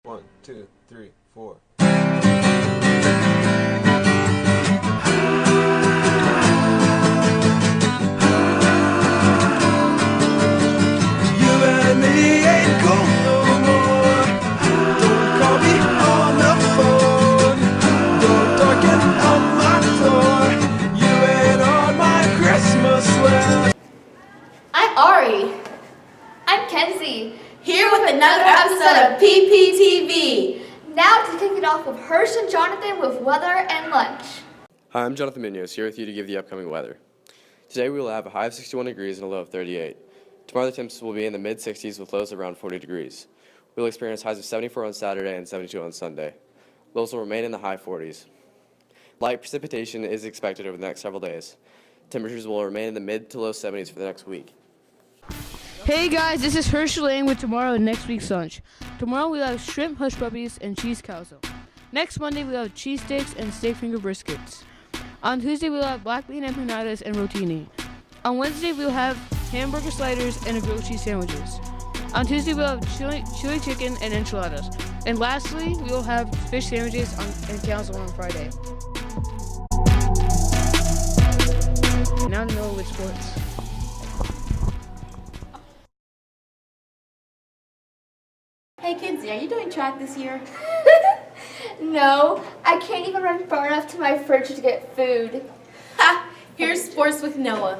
One, two, three, four. You and me ain't cool no more. Don't call me on the phone. Don't darken up my door. You ain't on my Christmas list. I'm Ari. I'm Kenzie. Here with another episode of PPTV. Now to kick it off with Hirsch and Jonathan with weather and lunch. Hi, I'm Jonathan Munoz, here with you to give the upcoming weather. Today we will have a high of 61 degrees and a low of 38. Tomorrow the temps will be in the mid-60s with lows around 40 degrees. We will experience highs of 74 on Saturday and 72 on Sunday. Lows will remain in the high 40s. Light precipitation is expected over the next several days. Temperatures will remain in the mid to low 70s for the next week. Hey guys, this is Herschel Lang with tomorrow and next week's lunch. Tomorrow we'll have shrimp hush puppies and cheese calzone. Next Monday we'll have cheese steaks and steak finger briskets. On Tuesday we'll have black bean empanadas and rotini. On Wednesday we'll have hamburger sliders and grilled cheese sandwiches. On Tuesday we'll have chili chicken and enchiladas. And lastly, we will have fish sandwiches and calzone on Friday. Now to know with sports. Hey Kenzie, are you doing track this year? No, I can't even run far enough to my fridge to get food. Ha! Here's sports with Noah.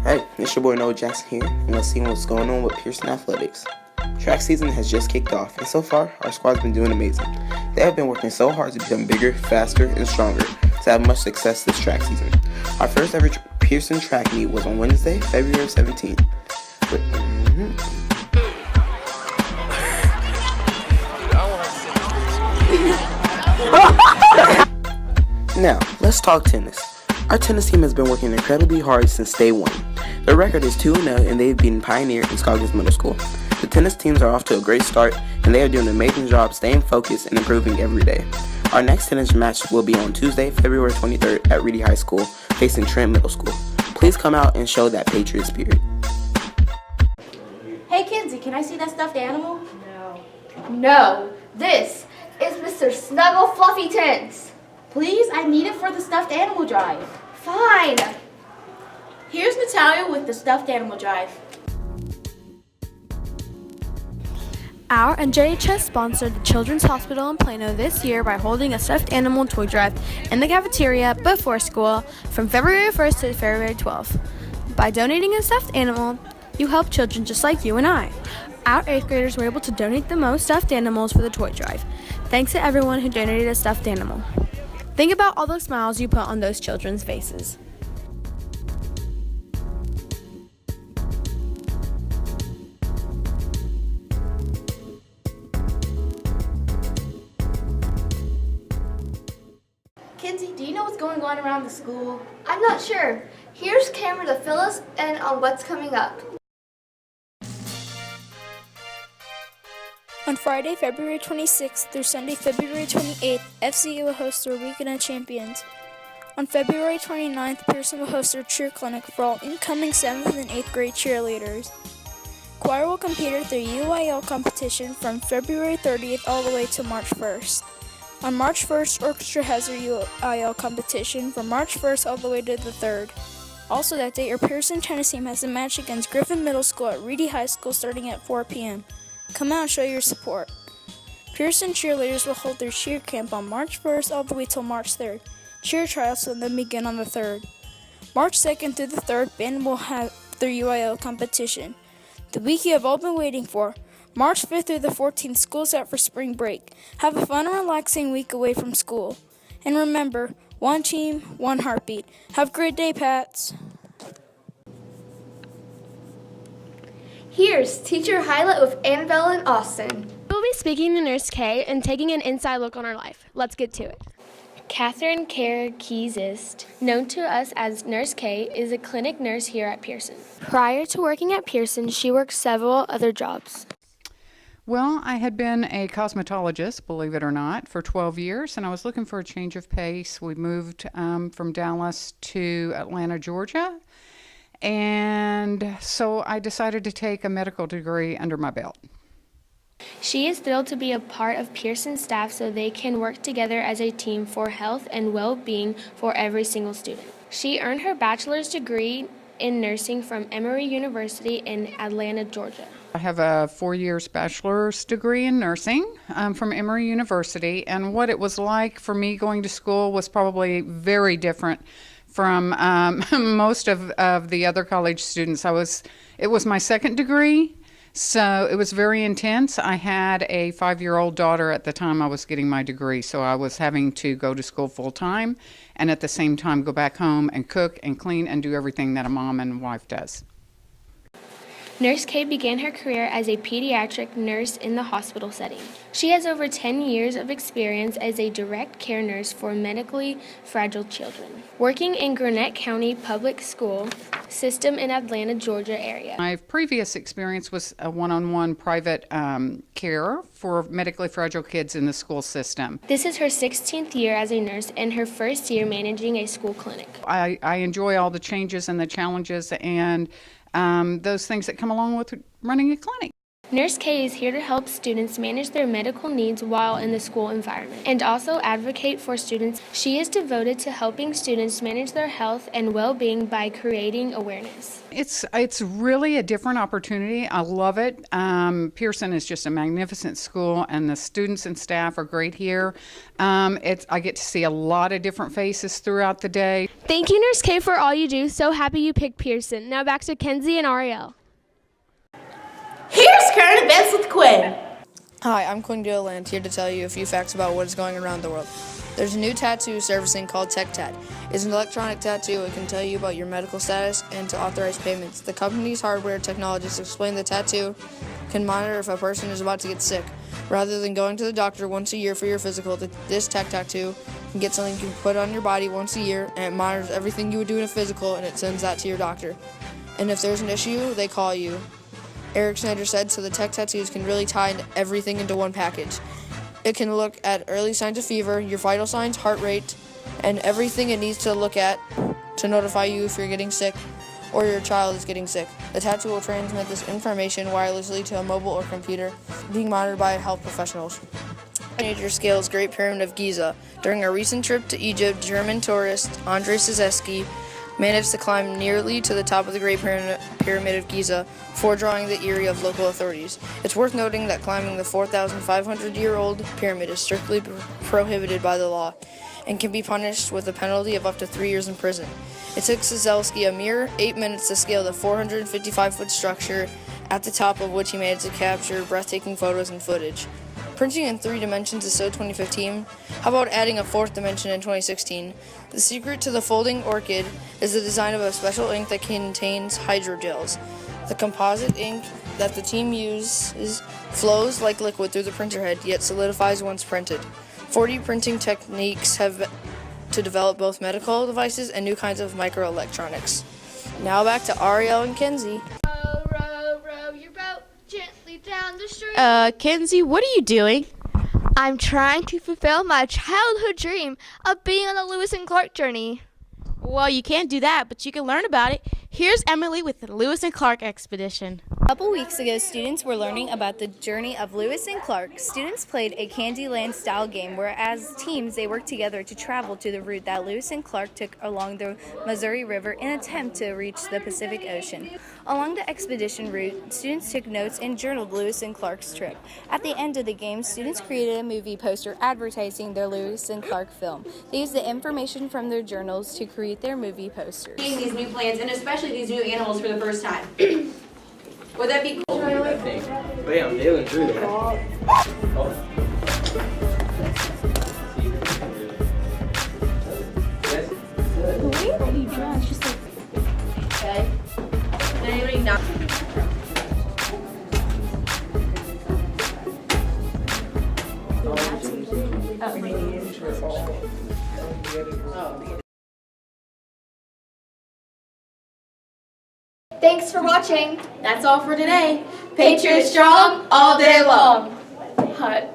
Hey, it's your boy Noah Jackson here, and let's see what's going on with Pearson Athletics. Track season has just kicked off, and so far, our squad's been doing amazing. They have been working so hard to become bigger, faster, and stronger to have much success this track season. Our first ever Pearson track meet was on Wednesday, February 17th. Now, let's talk tennis. Our tennis team has been working incredibly hard since day one. Their record is 2-0 and they've been Pioneer in Scoggins Middle School. The tennis teams are off to a great start and they are doing an amazing job staying focused and improving every day. Our next tennis match will be on Tuesday, February 23rd at Reedy High School, facing Trent Middle School. Please come out and show that Patriot spirit. Hey Kenzie, can I see that stuffed animal? No, this is Mr. Snuggle Fluffy Tins. Please, I need it for the stuffed animal drive. Fine. Here's Natalia with the stuffed animal drive. Our and JHS sponsored the Children's Hospital in Plano this year by holding a stuffed animal toy drive in the cafeteria before school from February 1st to February 12th. By donating a stuffed animal, you help children just like you and I. Our 8th graders were able to donate the most stuffed animals for the toy drive. Thanks to everyone who donated a stuffed animal. Think about all those smiles you put on those children's faces. Kenzie, do you know what's going on around the school? I'm not sure. Here's Cameron to fill us in on what's coming up. On Friday, February 26th through Sunday, February 28th, FCU will host their Weekend of Champions. On February 29th, Pearson will host their cheer clinic for all incoming 7th and 8th grade cheerleaders. Choir will compete at their UIL competition from February 30th all the way to March 1st. On March 1st, Orchestra has their UIL competition from March 1st all the way to the 3rd. Also that day, our Pearson tennis team has a match against Griffin Middle School at Reedy High School starting at 4 p.m. Come out and show your support. Pearson cheerleaders will hold their cheer camp on March 1st all the way till March 3rd. Cheer trials will then begin on the 3rd. March 2nd through the 3rd, band will have their UIL competition. The week you have all been waiting for. March 5th through the 14th, school's out for spring break. Have a fun and relaxing week away from school. And remember, one team, one heartbeat. Have a great day, Pats. Here's Teacher Highlight with Annabelle and Austin. We'll be speaking to Nurse Kay and taking an inside look on her life. Let's get to it. Catherine Kerr Keysist, known to us as Nurse Kay, is a clinic nurse here at Pearson. Prior to working at Pearson, she worked several other jobs. Well, I had been a cosmetologist, believe it or not, for 12 years, and I was looking for a change of pace. We moved from Dallas to Atlanta, Georgia, and so I decided to take a medical degree under my belt. She is thrilled to be a part of Pearson staff so they can work together as a team for health and well-being for every single student. She earned her bachelor's degree in nursing from Emory University in Atlanta, Georgia. I have a 4 years bachelor's degree in nursing from Emory University, and what it was like for me going to school was probably very different from most of the other college students. It was my second degree, so it was very intense. I had a 5-year-old daughter at the time I was getting my degree, so I was having to go to school full time and at the same time go back home and cook and clean and do everything that a mom and wife does. Nurse K began her career as a pediatric nurse in the hospital setting. She has over 10 years of experience as a direct care nurse for medically fragile children, working in Gwinnett County Public School System in Atlanta, Georgia area. My previous experience was a one-on-one private care for medically fragile kids in the school system. This is her 16th year as a nurse and her first year managing a school clinic. I enjoy all the changes and the challenges and those things that come along with running a clinic. Nurse K is here to help students manage their medical needs while in the school environment and also advocate for students. She is devoted to helping students manage their health and well-being by creating awareness. It's really a different opportunity. I love it. Pearson is just a magnificent school, and the students and staff are great here. I get to see a lot of different faces throughout the day. Thank you, Nurse K, for all you do. So happy you picked Pearson. Now back to Kenzie and Ariel. Here's current events with Quinn. Hi, I'm Quinn Gilliland, here to tell you a few facts about what is going around the world. There's a new tattoo servicing called TechTat. It's an electronic tattoo. It can tell you about your medical status and to authorize payments. The company's hardware technologists explain the tattoo can monitor if a person is about to get sick. Rather than going to the doctor once a year for your physical, this tech tattoo can get something you can put on your body once a year, and it monitors everything you would do in a physical, and it sends that to your doctor. And if there's an issue, they call you. Eric Snyder said, so the tech tattoos can really tie everything into one package. It can look at early signs of fever, your vital signs, heart rate, and everything it needs to look at to notify you if you're getting sick or your child is getting sick. The tattoo will transmit this information wirelessly to a mobile or computer, being monitored by health professionals. Major scales Great Pyramid of Giza. During a recent trip to Egypt, German tourist Andrei Szewski managed to climb nearly to the top of the Great Pyramid of Giza before drawing the ire of local authorities. It's worth noting that climbing the 4,500-year-old pyramid is strictly prohibited by the law and can be punished with a penalty of up to 3 years in prison. It took Szewski a mere 8 minutes to scale the 455-foot structure, at the top of which he managed to capture breathtaking photos and footage. Printing in 3 dimensions is so 2015. How about adding a 4th dimension in 2016? The secret to the folding orchid is the design of a special ink that contains hydrogels. The composite ink that the team uses flows like liquid through the printer head, yet solidifies once printed. 4D printing techniques have to develop both medical devices and new kinds of microelectronics. Now back to Ariel and Kenzie. Row, row, row your boat gently down the stream. Kenzie, what are you doing? I'm trying to fulfill my childhood dream of being on the Lewis and Clark journey. Well, you can't do that, but you can learn about it. Here's Emily with the Lewis and Clark expedition. A couple weeks ago, students were learning about the journey of Lewis and Clark. Students played a Candyland-style game where, as teams, they worked together to travel to the route that Lewis and Clark took along the Missouri River in an attempt to reach the Pacific Ocean. Along the expedition route, students took notes and journaled Lewis and Clark's trip. At the end of the game, students created a movie poster advertising their Lewis and Clark film. They used the information from their journals to create their movie posters. Seeing these new plants, and especially these new animals for the first time. Would that be cool? Yeah, I'm nailing through that. Okay. Did anybody not? Thanks for watching. That's all for today. Patriot strong all day long. Hut.